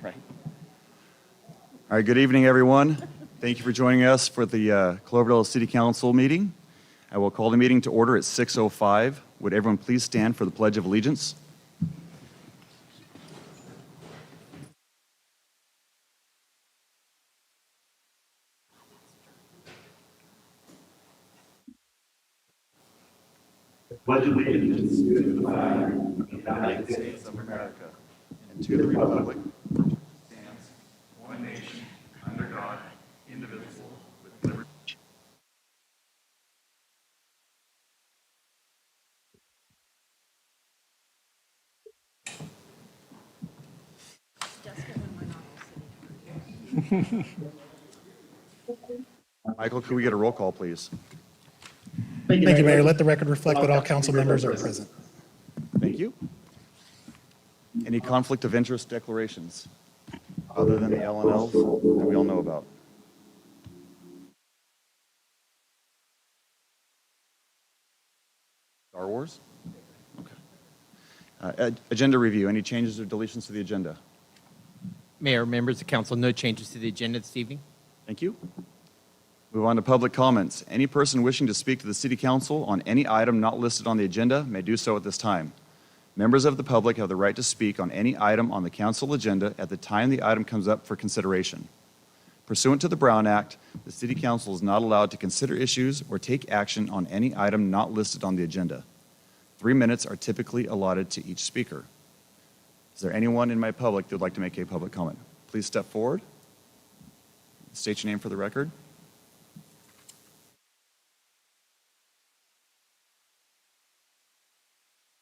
Right. All right, good evening, everyone. Thank you for joining us for the Cloverdale City Council meeting. I will call the meeting to order at 6:05. Would everyone please stand for the Pledge of Allegiance? Pledge allegiance to the flag of the United States of America And to the republic for which it stands one nation under God, indivisible, with liberty. Michael, could we get a roll call, please? Thank you, Mayor. Let the record reflect that all council members are present. Thank you. Any conflict of interest declarations other than the L&Ls that we all know about? Star Wars? Okay. Agenda review. Any changes or deletions to the agenda? Mayor, members of council, no changes to the agenda this evening. Thank you. Move on to public comments. Any person wishing to speak to the City Council on any item not listed on the agenda may do so at this time. Members of the public have the right to speak on any item on the council agenda at the time the item comes up for consideration. Pursuant to the Brown Act, the City Council is not allowed to consider issues or take action on any item not listed on the agenda. 3 minutes are typically allotted to each speaker. Is there anyone in my public that would like to make a public comment? Please step forward. State your name for the record.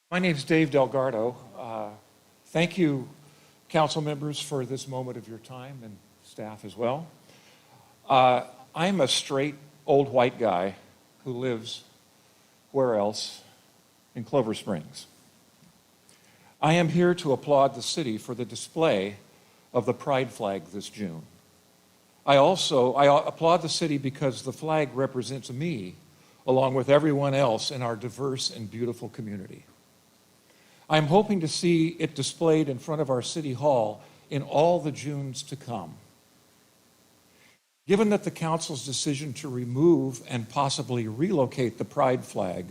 My name is Dave Delgado. Thank you, council members, for this moment of your time, and staff as well. I'm a straight old white guy who lives where else? In Clover Springs. I am here to applaud the city for the display of the pride flag this June. I applaud the city because the flag represents me along with everyone else in our diverse and beautiful community. I'm hoping to see it displayed in front of our City Hall in all the Junes to come. Given that the council's decision to remove and possibly relocate the pride flag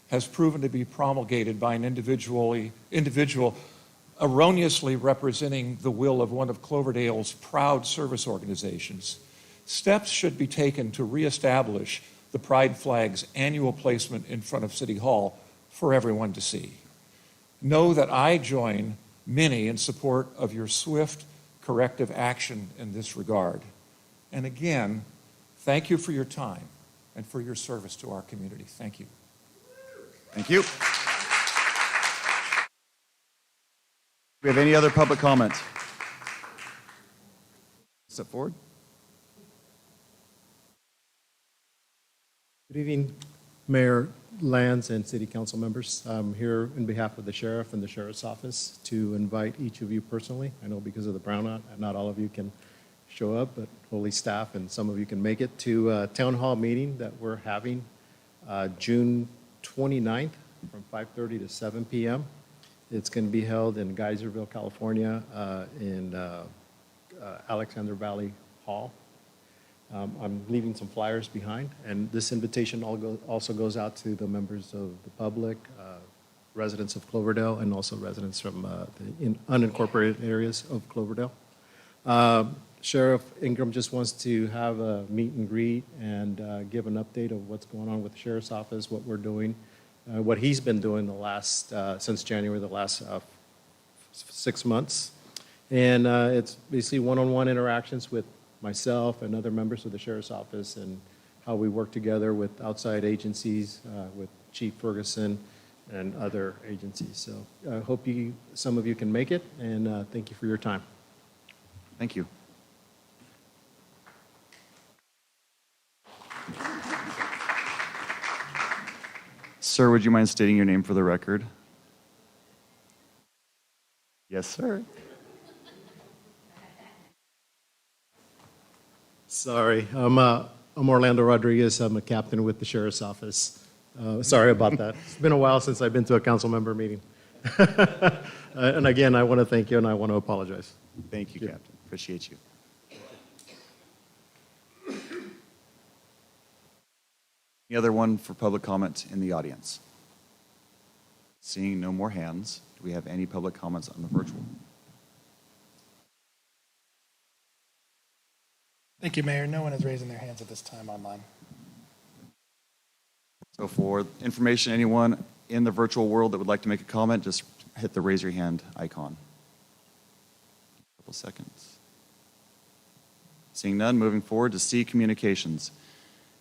has proven to be promulgated by an individual erroneously representing the will of one of Cloverdale's proud service organizations, steps should be taken to reestablish the pride flag's annual placement in front of City Hall for everyone to see. Know that I join many in support of your swift corrective action in this regard. And again, thank you for your time and for your service to our community. Thank you. Thank you. Do we have any other public comments? Step forward. Good evening, Mayor Lands and City Council members. I'm here on behalf of the Sheriff and the Sheriff's Office to invite each of you personally. I know because of the Brown Act, not all of you can show up, but hopefully staff and some of you can make it to a town hall meeting that we're having June 29th from 5:30 to 7 p.m. It's going to be held in Geyserville, California, in Alexander Valley Hall. I'm leaving some flyers behind, and this invitation also goes out to the members of the public, residents of Cloverdale, and also residents from the unincorporated areas of Cloverdale. Sheriff Ingram just wants to have a meet and greet and give an update of what's going on with the Sheriff's Office, what we're doing, what he's been doing since January, the last 6 months. And it's basically one-on-one interactions with myself and other members of the Sheriff's Office and how we work together with outside agencies, with Chief Ferguson and other agencies. So I hope some of you can make it, and thank you for your time. Thank you. Sir, would you mind stating your name for the record? Yes, sir. Sorry, I'm Orlando Rodriguez. I'm a captain with the Sheriff's Office. Sorry about that. It's been a while since I've been to a council member meeting. And again, I want to thank you and I want to apologize. Thank you, Good. Captain. Appreciate you. Any other one for public comment in the audience? Seeing no more hands, do we have any public comments on the virtual? Thank you, Mayor. No one is raising their hands at this time online. So for information, anyone in the virtual world that would like to make a comment, just hit the raise your hand icon. Couple seconds. Seeing none, moving forward to C, communications.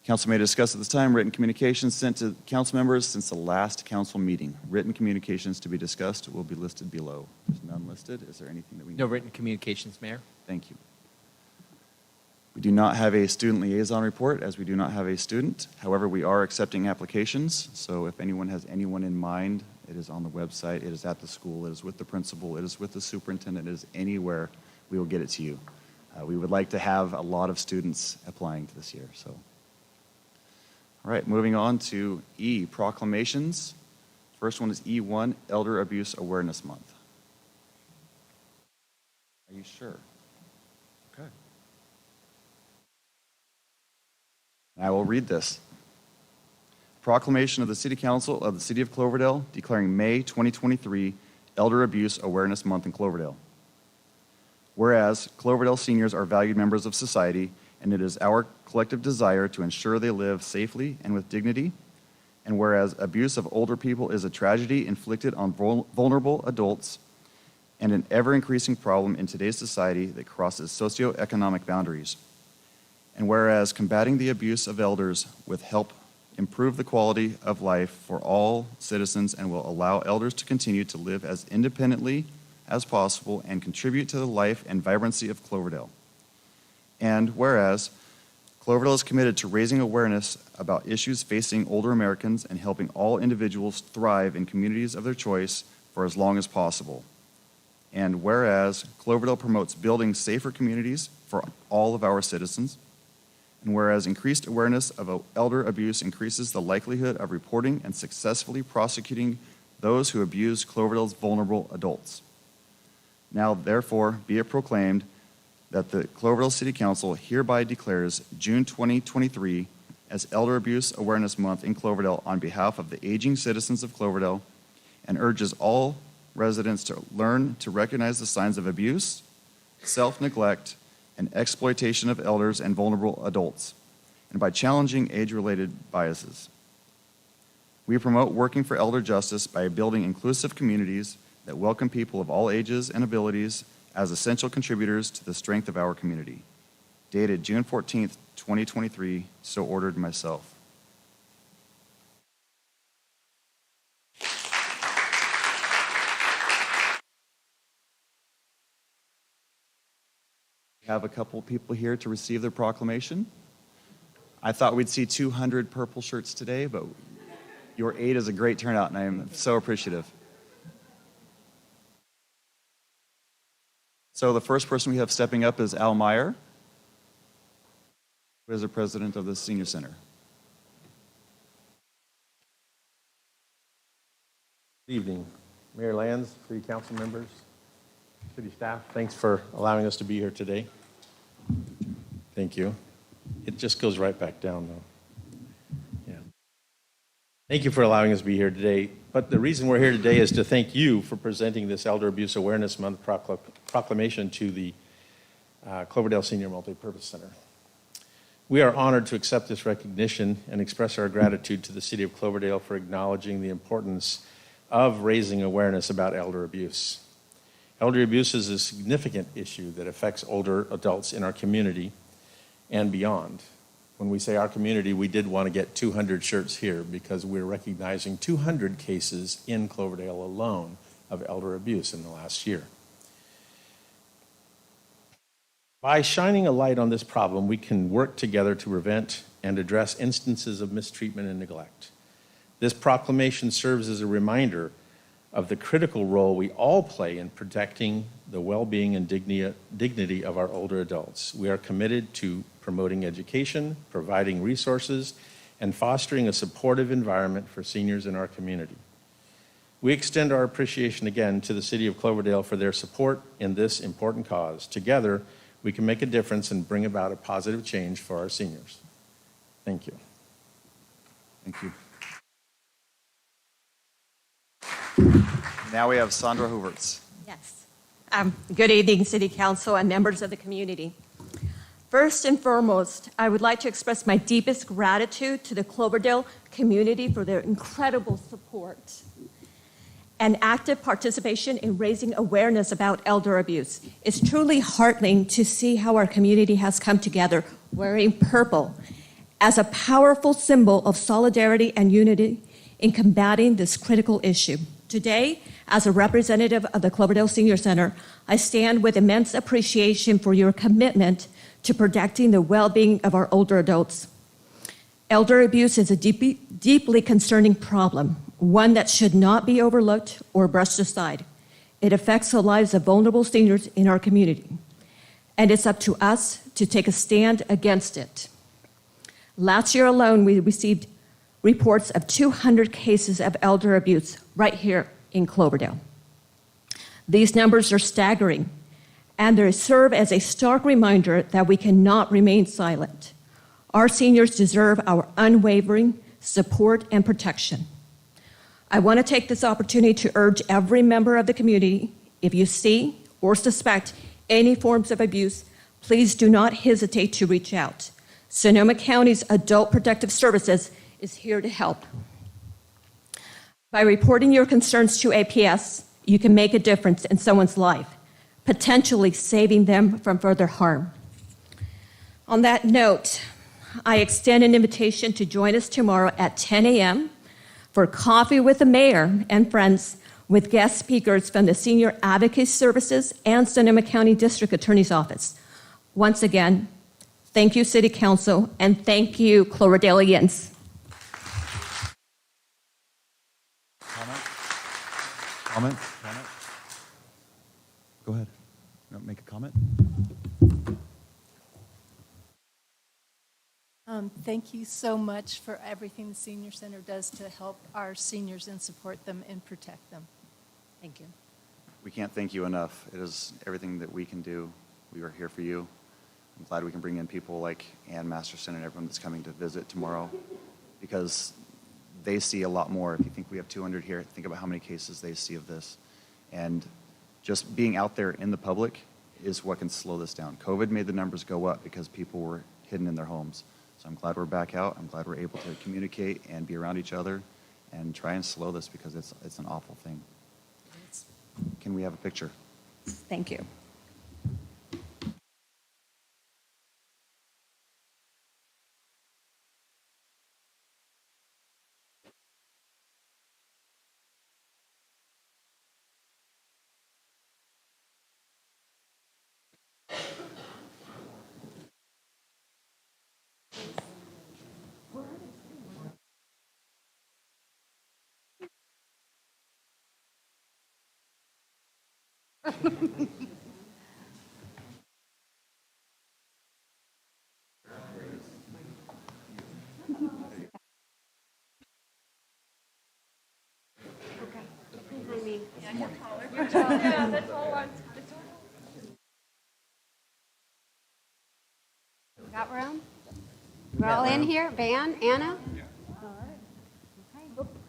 Council may discuss at this time written communications sent to council members since the last council meeting. Written communications to be discussed will be listed below. There's none listed. Is there anything that we need? No written communications, Mayor. Thank you. We do not have a student liaison report, as we do not have a student. However, we are accepting applications, so if anyone has anyone in mind, it is on the website, it is at the school, it is with the principal, it is with the superintendent, it is anywhere, we will get it to you. We would like to have a lot of students applying to this year, so. All right, moving on to E, proclamations. First one is E1, Elder Abuse Awareness Month. Are you sure? Okay. I will read this. Proclamation of the City Council of the City of Cloverdale declaring May 2023 Elder Abuse Awareness Month in Cloverdale. Whereas Cloverdale seniors are valued members of society, and it is our collective desire to ensure they live safely and with dignity. And whereas abuse of older people is a tragedy inflicted on vulnerable adults and an ever-increasing problem in today's society that crosses socioeconomic boundaries. And whereas combating the abuse of elders will help improve the quality of life for all citizens and will allow elders to continue to live as independently as possible and contribute to the life and vibrancy of Cloverdale. And whereas Cloverdale is committed to raising awareness about issues facing older Americans and helping all individuals thrive in communities of their choice for as long as possible. And whereas Cloverdale promotes building safer communities for all of our citizens. And whereas increased awareness of elder abuse increases the likelihood of reporting and successfully prosecuting those who abuse Cloverdale's vulnerable adults. Now, therefore, be it proclaimed that the Cloverdale City Council hereby declares June 2023 as Elder Abuse Awareness Month in Cloverdale on behalf of the aging citizens of Cloverdale and urges all residents to learn to recognize the signs of abuse, self-neglect, and exploitation of elders and vulnerable adults, and by challenging age-related biases. We promote working for elder justice by building inclusive communities that welcome people of all ages and abilities as essential contributors to the strength of our community. Dated June 14th, 2023, so ordered myself. We have a couple people here to receive their proclamation. I thought we'd see 200 purple shirts today, but your aid is a great turnout, and I am so appreciative. So the first person we have stepping up is Al Meyer, who is the president of the Senior Center. Good evening, Mayor Lands, City Council members, City staff. Thanks for allowing us to be here today. Thank you. It just goes right back down, though. Yeah. Thank you for allowing us to be here today. But the reason we're here today is to thank you for presenting this Elder Abuse Awareness Month proclamation to the Cloverdale Senior Multipurpose Center. We are honored to accept this recognition and express our gratitude to the City of Cloverdale for acknowledging the importance of raising awareness about elder abuse. Elder abuse is a significant issue that affects older adults in our community and beyond. When we say our community, we did want to get 200 shirts here because we're recognizing 200 cases in Cloverdale alone of elder abuse in the last year. By shining a light on this problem, we can work together to prevent and address instances of mistreatment and neglect. This proclamation serves as a reminder of the critical role we all play in protecting the well-being and dignity of our older adults. We are committed to promoting education, providing resources, and fostering a supportive environment for seniors in our community. We extend our appreciation again to the City of Cloverdale for their support in this important cause. Together, we can make a difference and bring about a positive change for our seniors. Thank you. Thank you. Now we have Sandra Hooverts. Yes. Good evening, City Council and members of the community. First and foremost, I would like to express my deepest gratitude to the Cloverdale community for their incredible support and active participation in raising awareness about elder abuse. It's truly heartening to see how our community has come together wearing purple as a powerful symbol of solidarity and unity in combating this critical issue. Today, as a representative of the Cloverdale Senior Center, I stand with immense appreciation for your commitment to protecting the well-being of our older adults. Elder abuse is a deeply concerning problem, one that should not be overlooked or brushed aside. It affects the lives of vulnerable seniors in our community, and it's up to us to take a stand against it. Last year alone, we received reports of 200 cases of elder abuse right here in Cloverdale. These numbers are staggering, and they serve as a stark reminder that we cannot remain silent. Our seniors deserve our unwavering support and protection. I want to take this opportunity to urge every member of the community, if you see or suspect any forms of abuse, please do not hesitate to reach out. Sonoma County's Adult Protective Services is here to help. By reporting your concerns to APS, you can make a difference in someone's life, potentially saving them from further harm. On that note, I extend an invitation to join us tomorrow at 10 a.m. for coffee with the mayor and friends with guest speakers from the Senior Advocacy Services and Sonoma County District Attorney's Office. Once again, thank you, City Council, and thank you, Cloverdalians. Comment? Go ahead. You want to make a comment? Thank you so much for everything the Senior Center does to help our seniors and support them and protect them. Thank you. We can't thank you enough. It is everything that we can do. We are here for you. I'm glad we can bring in people like Ann Masterson and everyone that's coming to visit tomorrow, because they see a lot more. If you think we have 200 here, think about how many cases they see of this. And just being out there in the public is what can slow this down. COVID made the numbers go up because people were hidden in their homes. So I'm glad we're back out. I'm glad we're able to communicate and be around each other and try and slow this, because it's an awful thing. Can we have a picture? Thank you. Got room? We're all in here? Van, Anna? All right. Okay.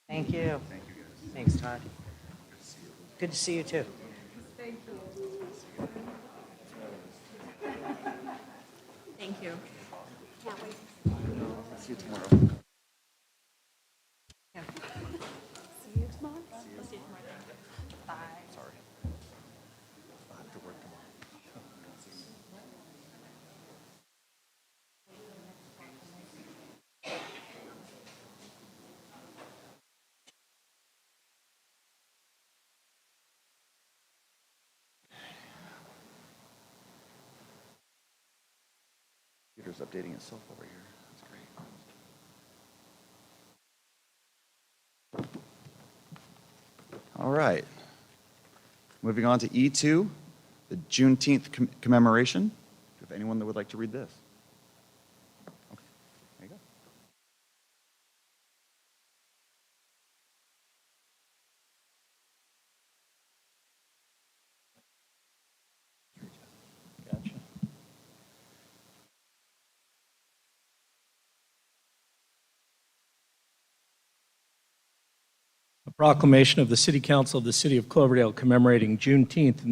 Thank you. Thanks, Todd. Good to see you, too. Thank you. Can't wait. See you tomorrow. See you tomorrow. Bye. Sorry. I have to work tomorrow. Computer's updating itself over here. That's great. All right. Moving on to E2, the Juneteenth commemoration. If anyone that would like to read this. Okay, there you go. Gotcha. A proclamation of the City Council of the City of Cloverdale commemorating Juneteenth in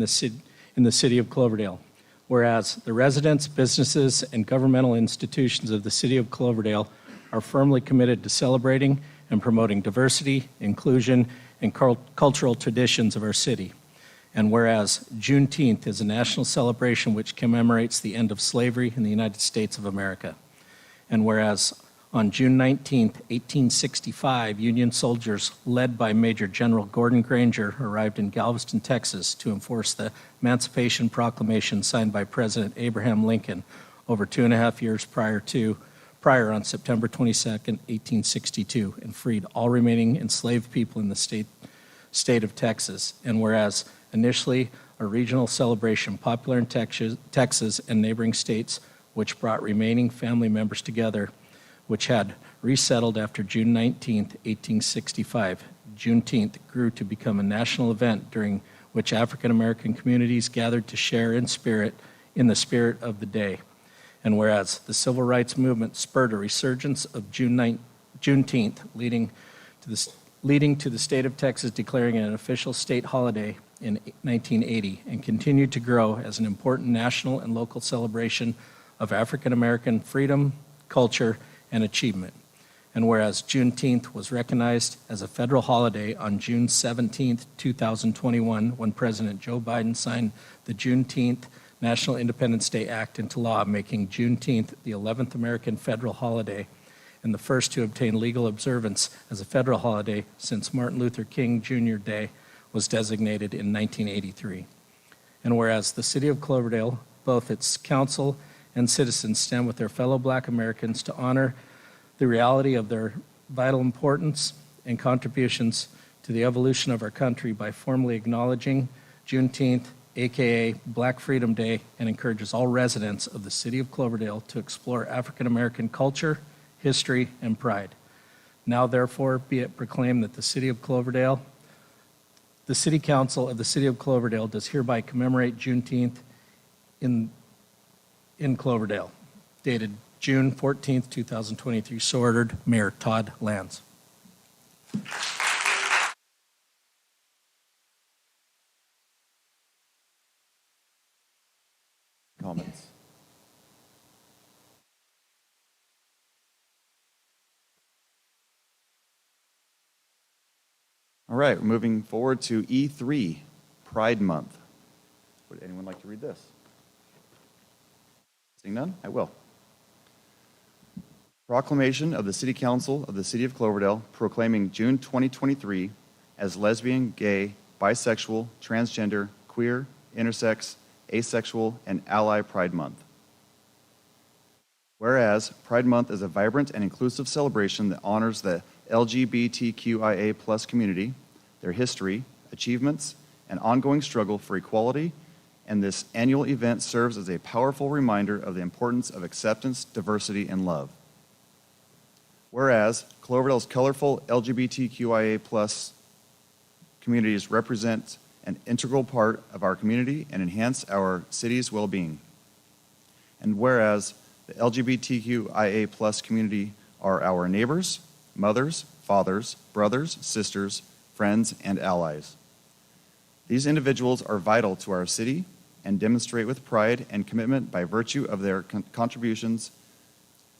the City of Cloverdale. Whereas the residents, businesses, and governmental institutions of the City of Cloverdale are firmly committed to celebrating and promoting diversity, inclusion, and cultural traditions of our city. And whereas Juneteenth is a national celebration which commemorates the end of slavery in the United States of America. And whereas on June 19, 1865, Union soldiers led by Major General Gordon Granger arrived in Galveston, Texas to enforce the Emancipation Proclamation signed by President Abraham Lincoln over 2.5 years prior on September 22, 1862, and freed all remaining enslaved people in the state of Texas. And whereas initially a regional celebration popular in Texas and neighboring states, which brought remaining family members together, which had resettled after June 19, 1865. Juneteenth grew to become a national event during which African American communities gathered to share in the spirit of the day. And whereas the civil rights movement spurred a resurgence of Juneteenth, leading to the state of Texas declaring it an official state holiday in 1980, and continued to grow as an important national and local celebration of African American freedom, culture, and achievement. And whereas Juneteenth was recognized as a federal holiday on June 17, 2021, when President Joe Biden signed the Juneteenth National Independence Day Act into law, making Juneteenth the 11th American federal holiday and the first to obtain legal observance as a federal holiday since Martin Luther King Jr. Day was designated in 1983. And whereas the City of Cloverdale, both its council and citizens, stand with their fellow Black Americans to honor the reality of their vital importance and contributions to the evolution of our country by formally acknowledging Juneteenth, aka Black Freedom Day, and encourages all residents of the City of Cloverdale to explore African American culture, history, and pride. Now therefore be it proclaimed that the City of Cloverdale, the City Council of the City of Cloverdale does hereby commemorate Juneteenth in Cloverdale, dated June 14th, 2023. So ordered, Mayor Todd Lands. Comments? All right, we're moving forward to E3, Pride Month. Would anyone like to read this? Seeing none, I will. Proclamation of the City Council of the City of Cloverdale proclaiming June 2023 as lesbian, gay, bisexual, transgender, queer, intersex, asexual, and ally Pride Month. Whereas Pride Month is a vibrant and inclusive celebration that honors the LGBTQIA+ community, their history, achievements, and ongoing struggle for equality, and this annual event serves as a powerful reminder of the importance of acceptance, diversity, and love. Whereas Cloverdale's colorful LGBTQIA+ communities represent an integral part of our community and enhance our city's well-being. And whereas the LGBTQIA+ community are our neighbors, mothers, fathers, brothers, sisters, friends, and allies. These individuals are vital to our city and demonstrate with pride and commitment by virtue of their contributions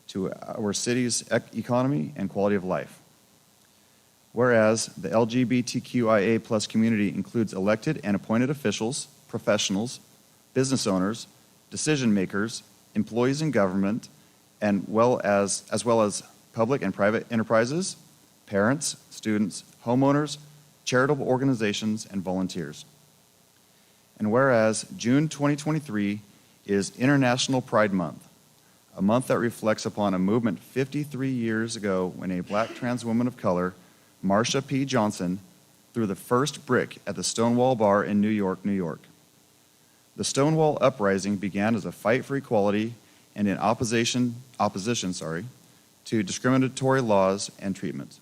to our city's economy and quality of life. Whereas the LGBTQIA+ community includes elected and appointed officials, professionals, business owners, decision makers, employees in government, and as well as public and private enterprises, parents, students, homeowners, charitable organizations, and volunteers. And whereas June 2023 is International Pride Month, a month that reflects upon a movement 53 years ago when a Black trans woman of color, Marsha P. Johnson, threw the first brick at the Stonewall Bar in New York, New York. The Stonewall Uprising began as a fight for equality and in opposition to discriminatory laws and treatment.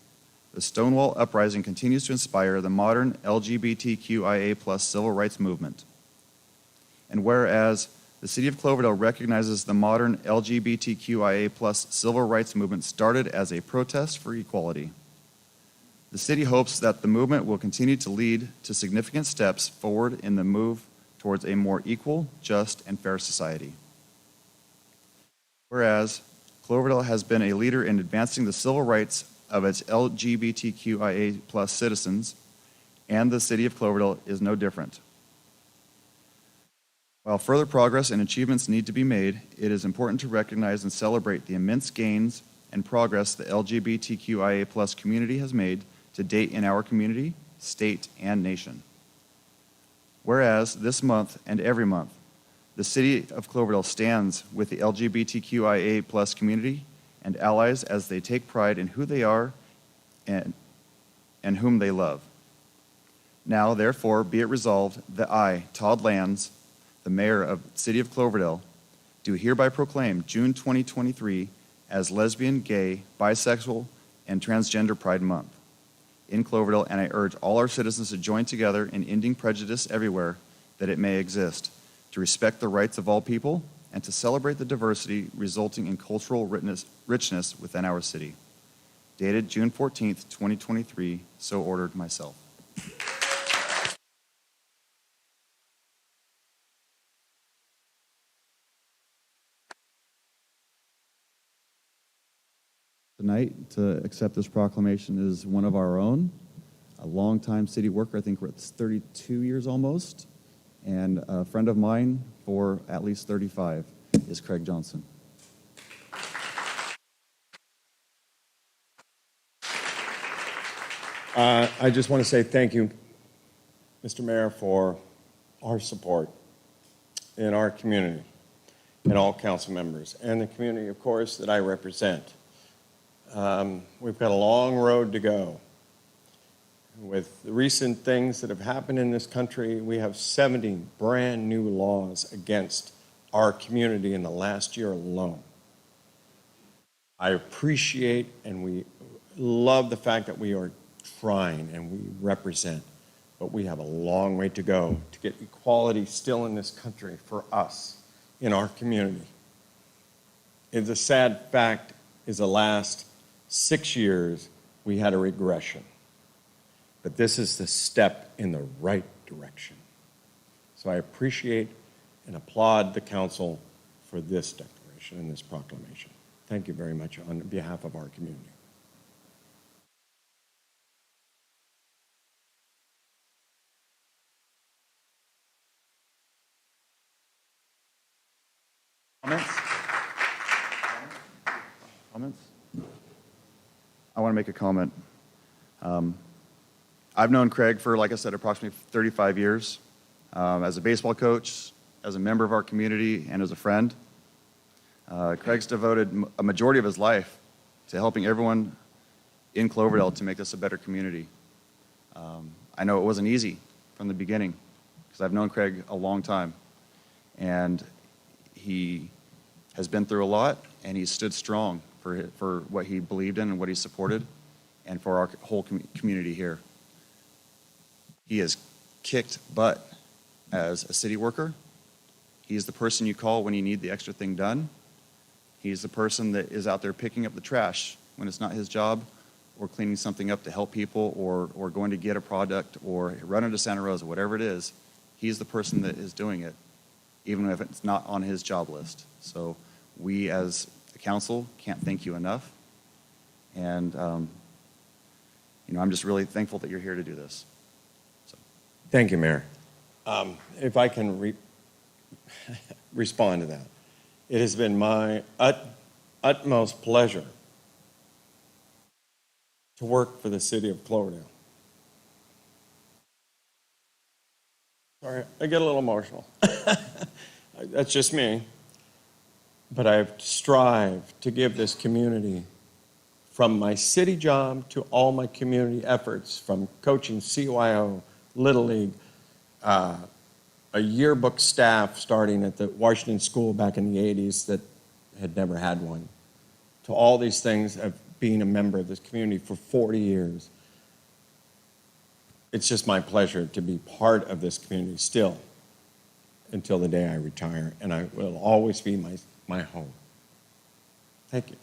The Stonewall Uprising continues to inspire the modern LGBTQIA+ civil rights movement. And whereas the City of Cloverdale recognizes the modern LGBTQIA+ civil rights movement started as a protest for equality, the city hopes that the movement will continue to lead to significant steps forward in the move towards a more equal, just, and fair society. Whereas Cloverdale has been a leader in advancing the civil rights of its LGBTQIA+ citizens, and the City of Cloverdale is no different. While further progress and achievements need to be made, it is important to recognize and celebrate the immense gains and progress the LGBTQIA+ community has made to date in our community, state, and nation. Whereas this month and every month, the City of Cloverdale stands with the LGBTQIA+ community and allies as they take pride in who they are and whom they love. Now, therefore, be it resolved that I, Todd Lands, the Mayor of the City of Cloverdale, do hereby proclaim June 2023 as Lesbian, Gay, Bisexual, and Transgender Pride Month in Cloverdale, and I urge all our citizens to join together in ending prejudice everywhere that it may exist, to respect the rights of all people, and to celebrate the diversity resulting in cultural richness within our city. Dated June 14th, 2023, so ordered myself. Tonight, to accept this proclamation is one of our own, a longtime city worker. I think we're at 32 years almost, and a friend of mine for at least 35 is Craig Johnson. I just want to say thank you, Mr. Mayor, for our support in our community and all council members and the community, of course, that I represent. We've got a long road to go. With the recent things that have happened in this country, we have 70 brand new laws against our community in the last year alone. I appreciate and we love the fact that we are trying and we represent, but we have a long way to go to get equality still in this country for us, in our community. And the sad fact is the last 6 years, we had a regression. But this is the step in the right direction. So I appreciate and applaud the council for this declaration and this proclamation. Thank you very much on behalf of our community. Comments? I want to make a comment. I've known Craig for, like I said, approximately 35 years, as a baseball coach, as a member of our community, and as a friend. Craig's devoted a majority of his life to helping everyone in Cloverdale to make this a better community. I know it wasn't easy from the beginning, because I've known Craig a long time, and he has been through a lot, and he's stood strong for what he believed in and what he supported, and for our whole community here. He has kicked butt as a city worker. He's the person you call when you need the extra thing done. He's the person that is out there picking up the trash when it's not his job, or cleaning something up to help people, or going to get a product, or running to Santa Rosa, whatever it is. He's the person that is doing it, even if it's not on his job list. So we as the council can't thank you enough. And, I'm just really thankful that you're here to do this. So. Thank you, Mayor. If I can respond to that. It has been my utmost pleasure to work for the city of Cloverdale. Sorry, I get a little emotional. That's just me. But I've strived to give this community from my city job to all my community efforts, from coaching CYO, Little League, a yearbook staff starting at the Washington School back in the 80s that had never had one, to all these things of being a member of this community for 40 years. It's just my pleasure to be part of this community still until the day I retire, and I will always be my home. Thank you.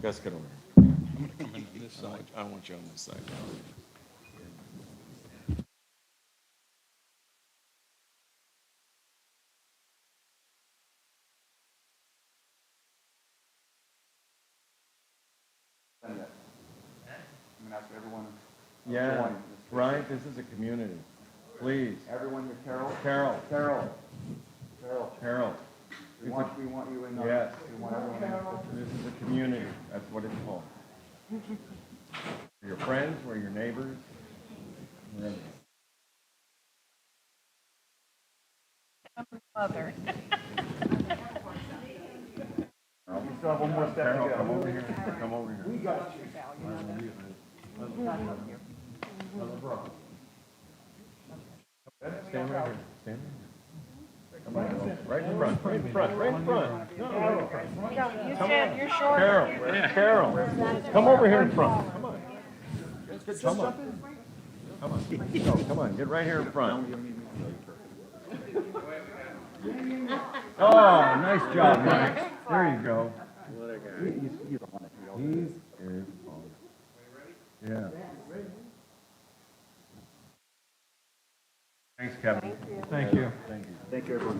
Gus, get over here. I'm going to come in on this side. I want you on this side. I'm going to ask everyone. Yeah, right, this is a community. Please. Everyone here, Carol. Carol. We want you in. Yes. We want everyone in. This is a community. That's what it's called. We're your friends, we're your neighbors. We're everything. Mother. We still have one more step to Carol, go. come over here. Come over here. We got you. Stand right here. Stand right here. Come on, right in front. Right in front. Right in front. No, You said you're short. Carol. Come over here in front. Come on. Come on. Come on. No, come on. Get right here in front. Oh, nice job, Mike. There you go. He's on. Yeah. Thanks, Kevin. Thank you. Thank you. Thank you, everyone.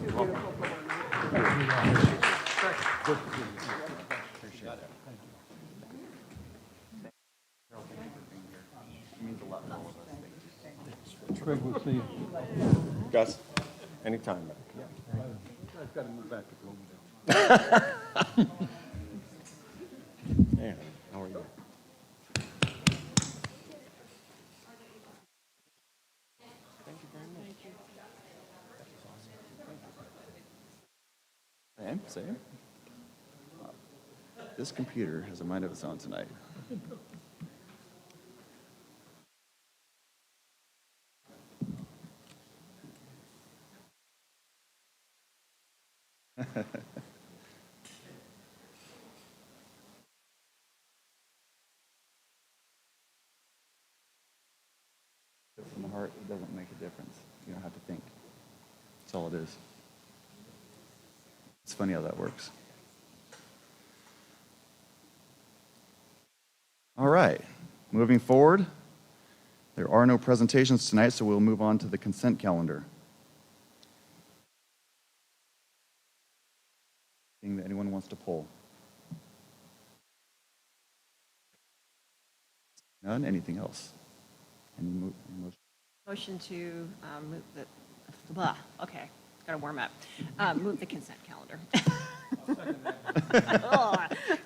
Gus, anytime. I've got to move back to Cloverdale. Man, how are you? Same. This computer has a mind of its own tonight. From the heart, it doesn't make a difference. You don't have to think. That's all it is. It's funny how that works. All right, moving forward, there are no presentations tonight, so we'll move on to the consent calendar. Anything that anyone wants to pull? None? Anything else? Any motion? Motion to move the, okay, gotta warm up. Move the consent calendar.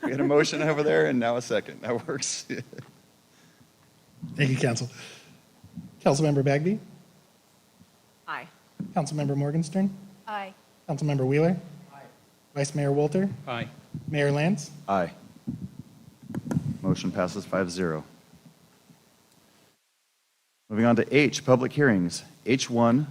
We had a motion over there and now a second. That works. Thank you, Council. Councilmember Bagby, Aye. Councilmember Morgenstern, Aye. Councilmember Wheeler, Vice Mayor Wolter, Aye. Mayor Lance. Aye. Motion passes 5-0. Moving on to H, public hearings. H1,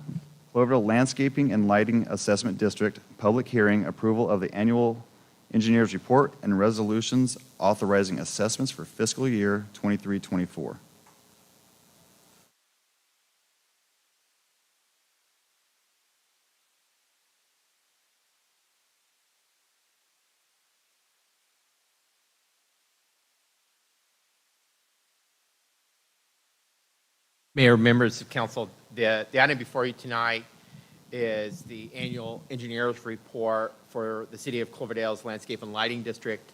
Cloverdale Landscaping and Lighting Assessment District, public hearing, approval of the annual engineer's report and resolutions authorizing assessments for fiscal year 23-24. Mayor, members of council, the item before you tonight is the annual engineer's report for the City of Cloverdale's Landscape and Lighting District.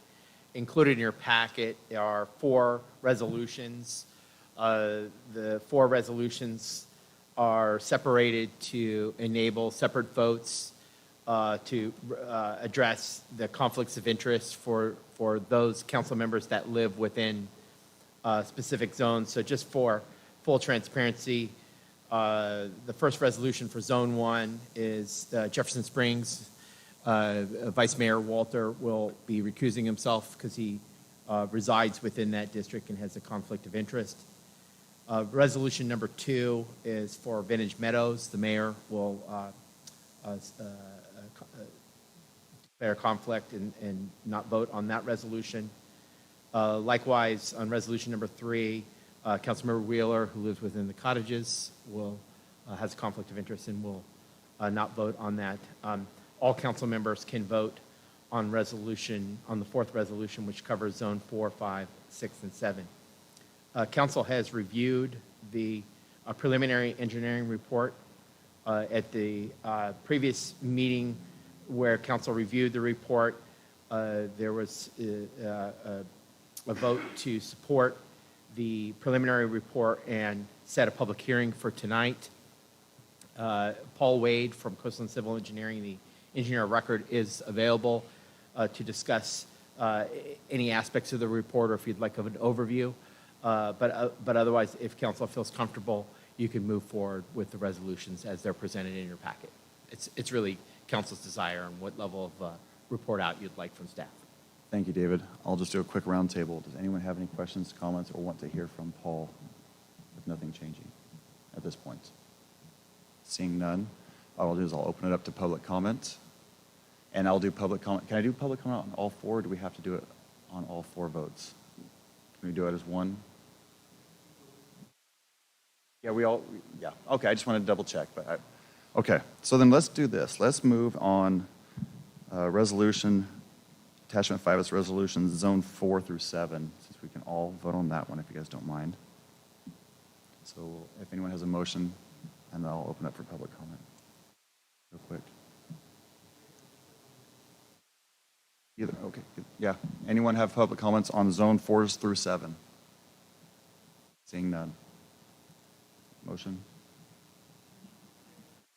Included in your packet are 4 resolutions The four resolutions are separated to enable separate votes to address the conflicts of interest for those council members that live within specific zones. So just for full transparency, the first resolution for Zone 1 is Jefferson Springs. Vice Mayor Walter will be recusing himself because he resides within that district and has a conflict of interest. Resolution number 2 is for Vintage Meadows. The mayor will declare a conflict and not vote on that resolution. Likewise, on resolution number 3, Councilmember Wheeler, who lives within the cottages, has a conflict of interest and will not vote on that. All council members can vote on the fourth resolution, which covers Zone 4, 5, 6, and 7. Council has reviewed the preliminary engineering report at the previous meeting where council reviewed the report. There was a vote to support the preliminary report and set a public hearing for tonight. Paul Wade from Coastal and Civil Engineering, the engineer of record, is available to discuss any aspects of the report or if you'd like an overview. But otherwise, if council feels comfortable, you can move forward with the resolutions as they're presented in your packet. It's really council's desire and what level of report out you'd like from staff. Thank you, David. I'll just do a quick roundtable. Does anyone have any questions, comments, or want to hear from Paul with nothing changing at this point? Seeing none, what I'll do is I'll open it up to public comment. And I'll do public comment. Can I do public comment on all four, or do we have to do it on all four votes? Can we do it as one? Yeah, yeah. Okay, I just wanted to double check. Okay, so then let's do this. Let's move on resolution, attachment 5 is resolution zone 4 through 7, since we can all vote on that one if you guys don't mind. So if anyone has a motion, and then I'll open up for public comment real quick. Either, okay, yeah. Anyone have public comments on zone 4s through 7? Seeing none. Motion?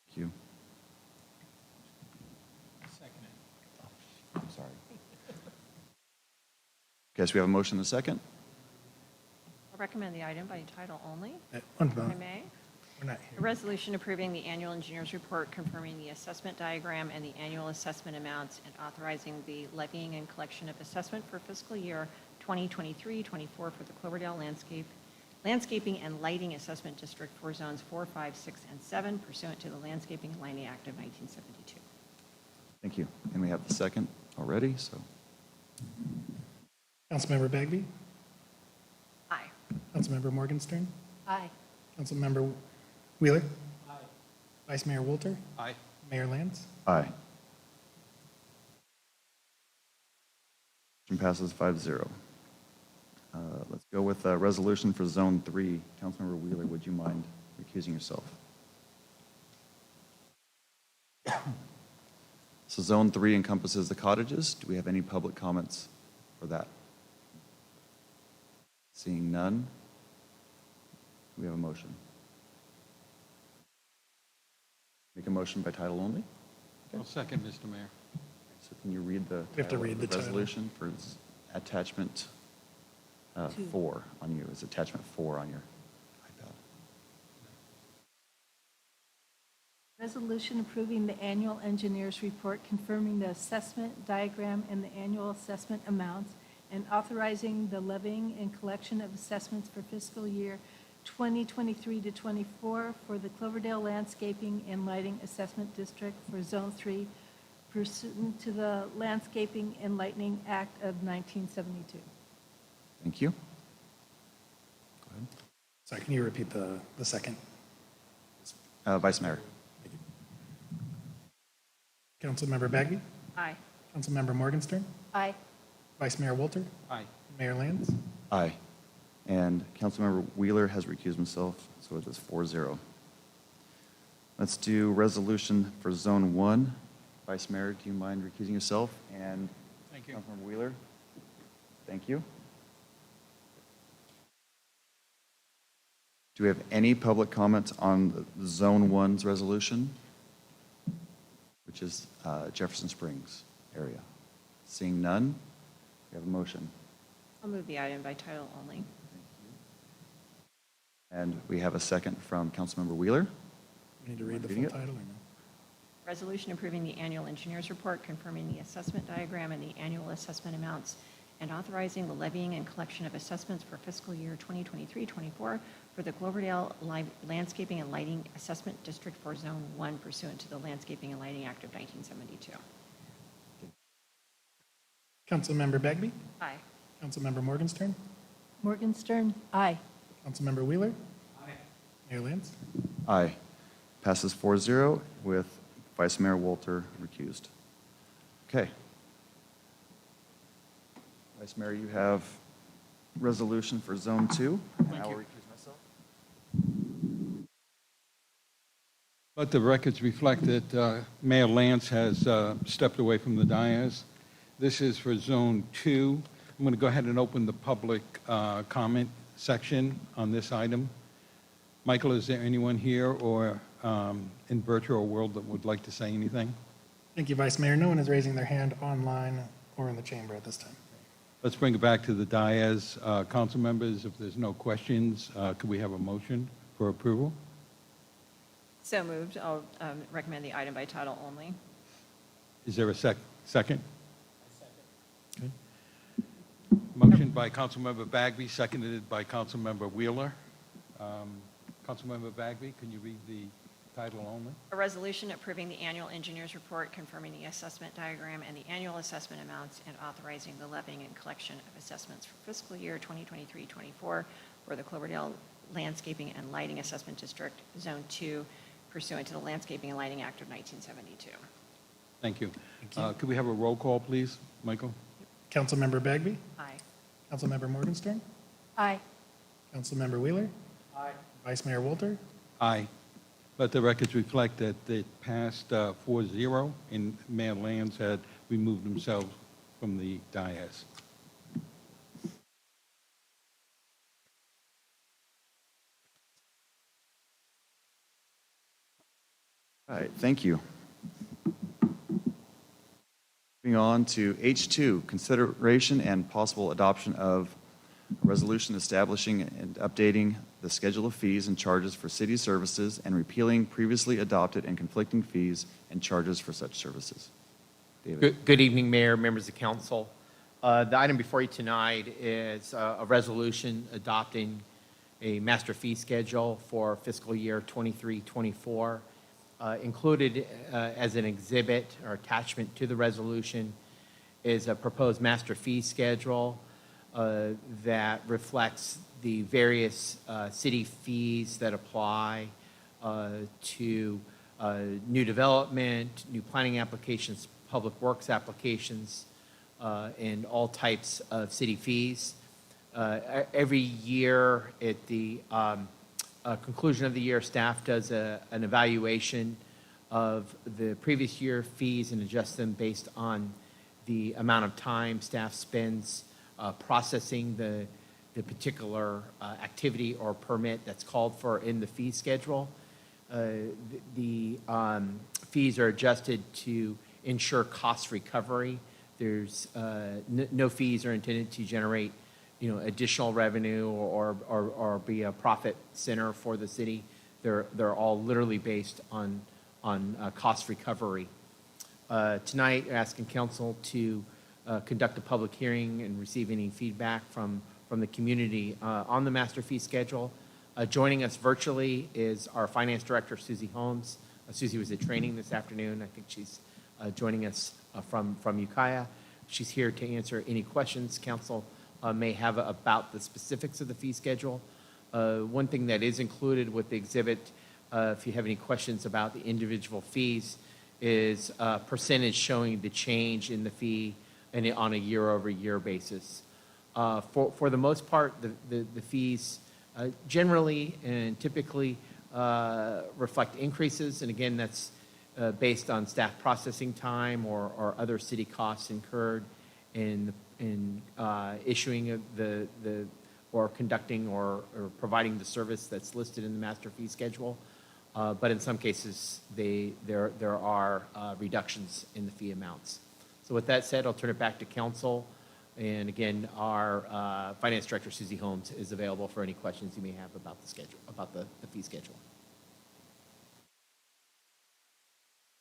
Thank you. Second. I'm sorry. Okay, so we have a motion and a second. I'll recommend the item by title only, One if I vote. may. We're not A here. resolution approving the annual engineer's report confirming the assessment diagram and the annual assessment amounts and authorizing the levying and collection of assessment for fiscal year 2023-24 for the Cloverdale Landscaping and Lighting Assessment District for Zones 4, 5, 6, and 7 pursuant to the Landscaping and Lighting Act of 1972. Thank you. And we have the second already, so. Councilmember Bagby, Aye. Councilmember Morgenstern, Aye. Councilmember Wheeler. Aye. Vice Mayor Walter. Aye. Mayor Lance. Aye. Motion passes 5-0. Let's go with a resolution for Zone 3. Councilmember Wheeler, would you mind recusing yourself? So Zone 3 encompasses the cottages. Do we have any public comments for that? Seeing none, we have a motion. Make a motion by title only? I'll second, Mr. Mayor. So can you read the We have to title read of the title. resolution for attachment 4 on you? It's attachment 4 on your iPad. Resolution approving the annual engineer's report confirming the assessment diagram and the annual assessment amounts and authorizing the levying and collection of assessments for fiscal year 2023 to 24 for the Cloverdale Landscaping and Lighting Assessment District for Zone 3 pursuant to the Landscaping and Lighting Act of 1972. Thank you. Go ahead. Sorry, can you repeat the second? Vice Mayor. Councilmember Bagby, Aye. Councilmember Morgenstern, Aye. Vice Mayor Walter, Aye. Mayor Lance. Aye. And Councilmember Wheeler has recused himself, so it is 4-0. Let's do resolution for Zone 1. Vice Mayor, do you mind recusing yourself? And Thank you. Councilmember Wheeler? Thank you. Do we have any public comments on the Zone 1's resolution, which is Jefferson Springs area? Seeing none, we have a motion. I'll move the item by title only. And we have a second from Councilmember Wheeler. We need to read the Reading full it? title or no? Resolution approving the annual engineer's report, confirming the assessment diagram and the annual assessment amounts, and authorizing the levying and collection of assessments for fiscal year 2023-24 for the Cloverdale Landscaping and Lighting Assessment District for Zone 1 pursuant to the Landscaping and Lighting Act of 1972. Councilmember Bagby? Aye. Councilmember Morgenstern? Morgenstern, aye. Councilmember Wheeler? Aye. Mayor Lance? Aye. Passes 4-0 with Vice Mayor Walter recused. Okay. Vice Mayor, you have resolution for Zone 2. And I will recuse myself. Let the records reflect that Mayor Lance has stepped away from the dais. This is for Zone 2. I'm going to go ahead and open the public comment section on this item. Michael, is there anyone here or in virtual world that would like to say anything? Thank you, Vice Mayor. No one is raising their hand online or in the chamber at this time. Let's bring it back to the dais. Council members, if there's no questions, could we have a motion for approval? So moved. I'll recommend the item by title only. Is there a second? Okay. Motion by Councilmember Bagby, seconded by Councilmember Wheeler. Councilmember Bagby, can you read the title only? A resolution approving the annual engineer's report, confirming the assessment diagram and the annual assessment amounts, and authorizing the levying and collection of assessments for fiscal year 2023-24 for the Cloverdale Landscaping and Lighting Assessment District, Zone 2, pursuant to the Landscaping and Lighting Act of 1972. Thank you. Could we have a roll call, please, Michael? Councilmember Bagby? Aye. Councilmember Morgenstern? Aye. Councilmember Wheeler? Aye. Vice Mayor Walter? Aye. Let the records reflect that it passed 4-0, and Mayor Lance had removed himself from the dais. All right, thank you. Moving on to H2, consideration and possible adoption of a resolution establishing and updating the schedule of fees and charges for city services and repealing previously adopted and conflicting fees and charges for such services. David. Good evening, Mayor, members of council. The item before you tonight is a resolution adopting a master fee schedule for fiscal year 23-24. Included as an exhibit or attachment to the resolution is a proposed master fee schedule that reflects the various city fees that apply to new development, new planning applications, public works applications, and all types of city fees. Every year at the conclusion of the year, staff does an evaluation of the previous year fees and adjusts them based on the amount of time staff spends processing the particular activity or permit that's called for in the fee schedule. The fees are adjusted to ensure cost recovery. There's no fees are intended to generate additional revenue or be a profit center for the city. They're all literally based on cost recovery. Tonight, we're asking council to conduct a public hearing and receive any feedback from the community on the master fee schedule. Joining us virtually is our finance director, Susie Holmes. Susie was at training this afternoon. I think she's joining us from Ukiah. She's here to answer any questions council may have about the specifics of the fee schedule. One thing that is included with the exhibit, if you have any questions about the individual fees, is a percentage showing the change in the fee and on a year-over-year basis. For the most part, the fees generally and typically reflect increases, and again, that's based on staff processing time or other city costs incurred in issuing the or conducting or providing the service that's listed in the master fee schedule. But in some cases, there are reductions in the fee amounts. So with that said, I'll turn it back to council. And again, our finance director, Susie Holmes, is available for any questions you may have about the schedule, about the fee schedule.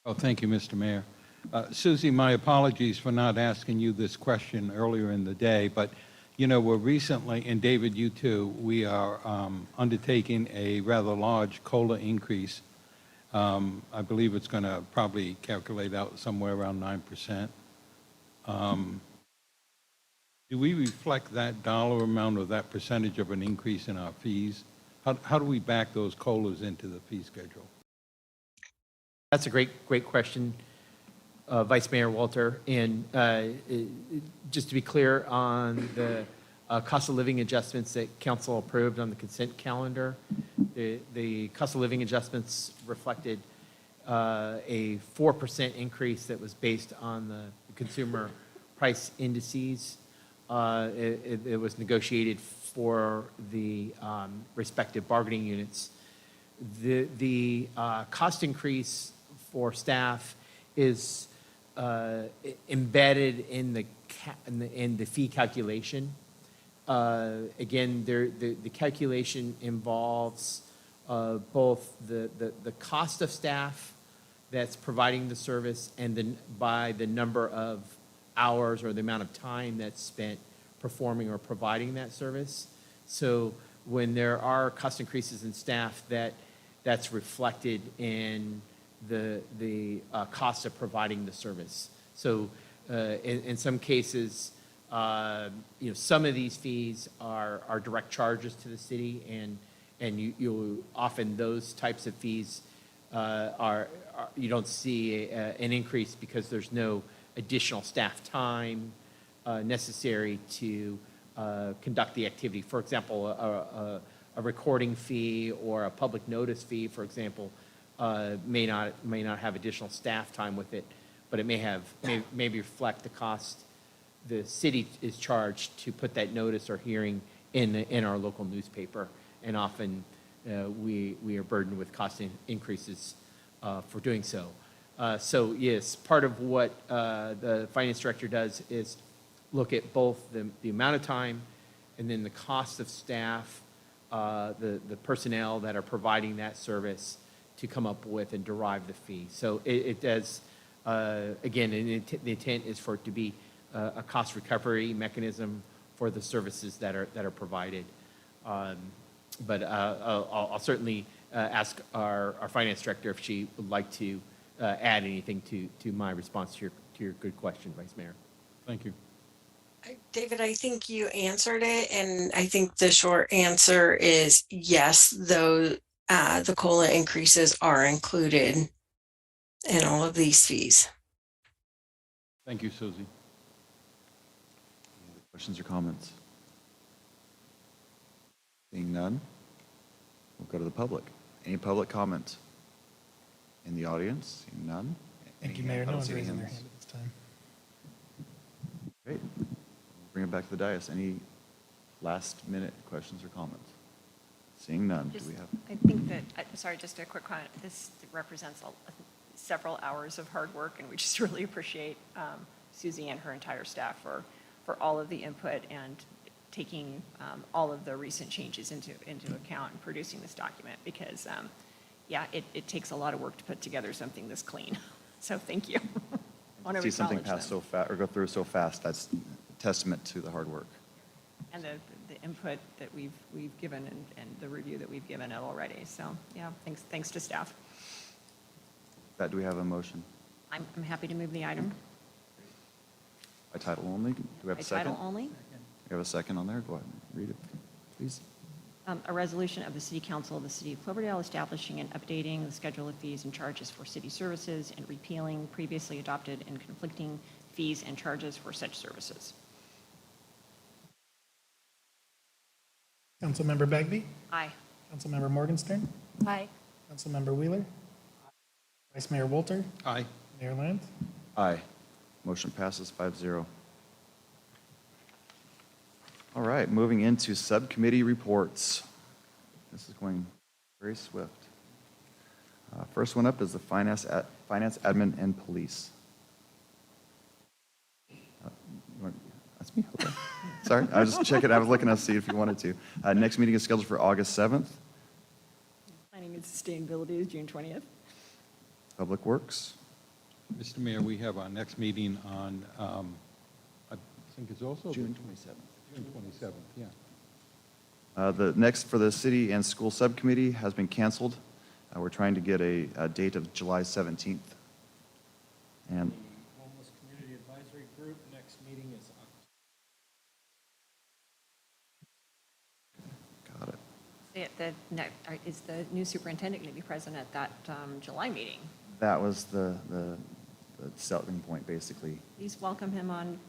Oh, thank you, Mr. Mayor. Susie, my apologies for not asking you this question earlier in the day, but you know, we're recently, and David, you too, we are undertaking a rather large COLA increase. I believe it's going to probably calculate out somewhere around 9%. Do we reflect that dollar amount or that percentage of an increase in our fees? How do we back those COLAs into the fee schedule? That's a great question, Vice Mayor Walter. And just to be clear on the cost of living adjustments that council approved on the consent calendar, the cost of living adjustments reflected a 4% increase that was based on the consumer price indices. It was negotiated for the respective bargaining units. The cost increase for staff is embedded in the fee calculation. Again, the calculation involves both the cost of staff that's providing the service and by the number of hours or the amount of time that's spent performing or providing that service. So when there are cost increases in staff, that's reflected in the cost of providing the service. So in some cases, you know, some of these fees are direct charges to the city, and you often those types of fees you don't see an increase because there's no additional staff time necessary to conduct the activity. For example, a recording fee or a public notice fee, for example, may not have additional staff time with it, but it may reflect the cost the city is charged to put that notice or hearing in our local newspaper, and often we are burdened with cost increases for doing so. So yes, part of what the finance director does is look at both the amount of time and then the cost of staff, the personnel that are providing that service to come up with and derive the fee. So it does, again, the intent is for it to be a cost recovery mechanism for the services that are provided. But I'll certainly ask our finance director if she would like to add anything to my response to your good question, Vice Mayor. Thank you. David, I think you answered it, and I think the short answer is yes, though the COLA increases are included in all of these fees. Thank you, Susie. Any other questions or comments? Seeing none, we'll go to the public. Any public comments in the audience? Seeing none. Thank you, Mayor. No one's raising their hand at this time. Great. We'll bring it back to the dais. Any last minute questions or comments? Seeing none, do we have? I think that, sorry, just a quick comment. This represents several hours of hard work, and we just really appreciate Susie and her entire staff for all of the input and taking all of the recent changes into account and producing this document, because yeah, it takes a lot of work to put together something this clean. So thank you. I want to See something acknowledge pass them. so fast or go through so fast, that's a testament to the hard work. And the input that we've given and the review that we've given it already. So yeah, thanks to staff. That, do we have a motion? I'm happy to move the item. By title only? Do we have By a second? title only. We have a second on there? Go ahead and read it, please. A resolution of the City Council of the City of Cloverdale establishing and updating the schedule of fees and charges for city services and repealing previously adopted and conflicting fees and charges for such services. Councilmember Bagby? Aye. Councilmember Morgenstern? Aye. Councilmember Wheeler? Vice Mayor Walter? Aye. Mayor Lands? Aye. Motion passes 5-0. All right, moving into subcommittee reports. This is going very swift. First one up is the finance, admin, and police. That's me. Okay. Sorry, I was just checking. I was looking to see if you wanted to. Next meeting is scheduled for August 7th. Planning and sustainability is June 20th. Public Works. Mr. Mayor, we have our next meeting on, I think it's also June 27th. June 27th, yeah. The next for the city and school subcommittee has been canceled. We're trying to get a date of July 17th. And Homeless Community Advisory Group, next meeting is got it. Is the new superintendent going to be present at that July meeting? That was the selling point, basically. Please welcome him on,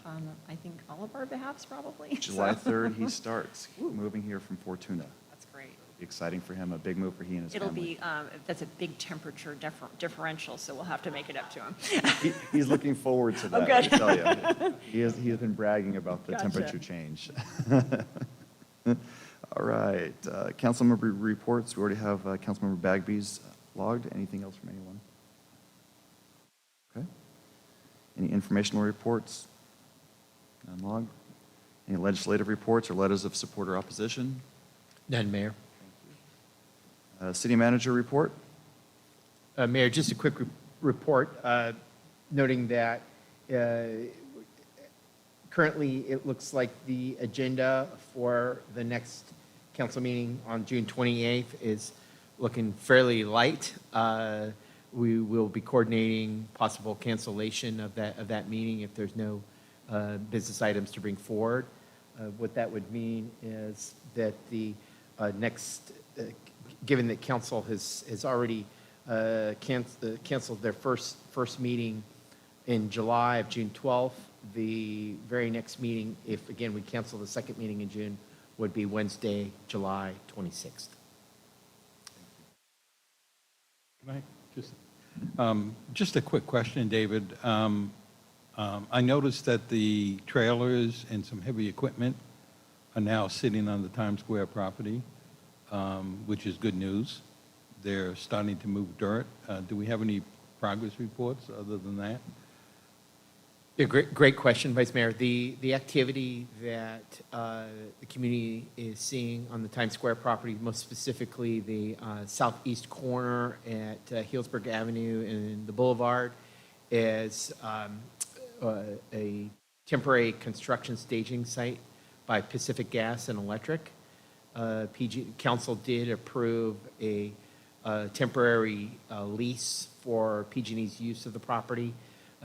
I think, all of our behalfs, probably. July So- 3rd, he starts moving here from Fortuna. That's great. Be exciting for him, a big move for he and his It'll family. be, that's a big temperature differential, so we'll have to make it up to him. He's looking forward to that, Oh, good. I tell you. He has been bragging about the Gotcha. temperature change. All right, council member reports. We already have Councilmember Bagby's logged. Anything else from anyone? Okay. Any informational reports? None logged. Any legislative reports or letters of support or opposition? None, Mayor. City manager report? Mayor, just a quick report, noting that currently it looks like the agenda for the next council meeting on June 28th is looking fairly light. We will be coordinating possible cancellation of that meeting if there's no business items to bring forward. What that would mean is that the next, given that council has already canceled their first meeting in July of June 12th, the very next meeting, if again we cancel the second meeting in June, would be Wednesday, July 26th. Can I just a quick question, David. I noticed that the trailers and some heavy equipment are now sitting on the Times Square property, which is good news. They're starting to move dirt. Do we have any progress reports other than that? Yeah, great question, Vice Mayor. The activity that the community is seeing on the Times Square property, most specifically the southeast corner at Healdsburg Avenue and the Boulevard, is a temporary construction staging site by Pacific Gas and Electric. Council did approve a temporary lease for PG&E's use of the property.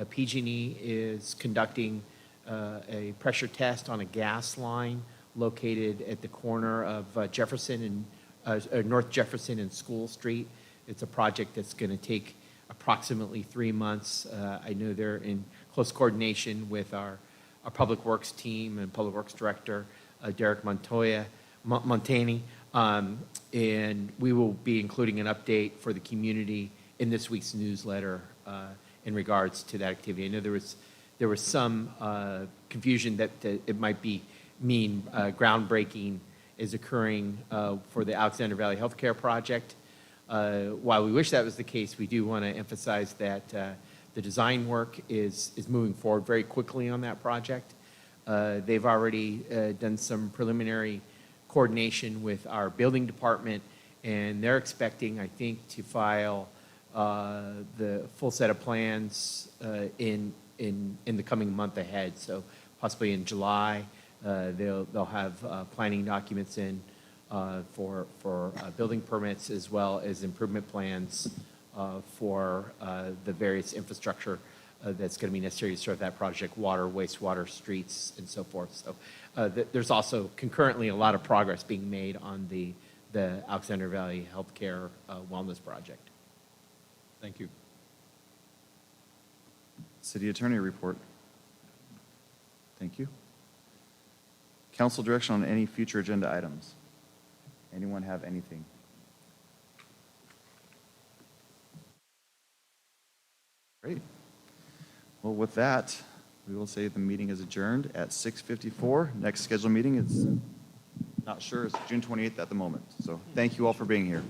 PG&E is conducting a pressure test on a gas line located at the corner of Jefferson and North Jefferson and School Street. It's a project that's going to take approximately 3 months. I know they're in close coordination with our Public Works team and Public Works Director, Derek Montani, and we will be including an update for the community in this week's newsletter in regards to that activity. I know there was some confusion that it might mean groundbreaking is occurring for the Alexander Valley Healthcare Project. While we wish that was the case, we do want to emphasize that the design work is moving forward very quickly on that project. They've already done some preliminary coordination with our building department, and they're expecting, I think, to file the full set of plans in the coming month ahead. So possibly in July, they'll have planning documents in for building permits as well as improvement plans for the various infrastructure that's going to be necessary to serve that project: water, wastewater, streets, and so forth. So there's also concurrently a lot of progress being made on the Alexander Valley Healthcare Wellness Project. Thank you. City Attorney report. Thank you. Council direction on any future agenda items. Anyone have anything? Great. Well, with that, We will say the meeting is adjourned at 6:54. Next scheduled meeting is, not sure, it's June 28th at the moment. So thank you all for being here.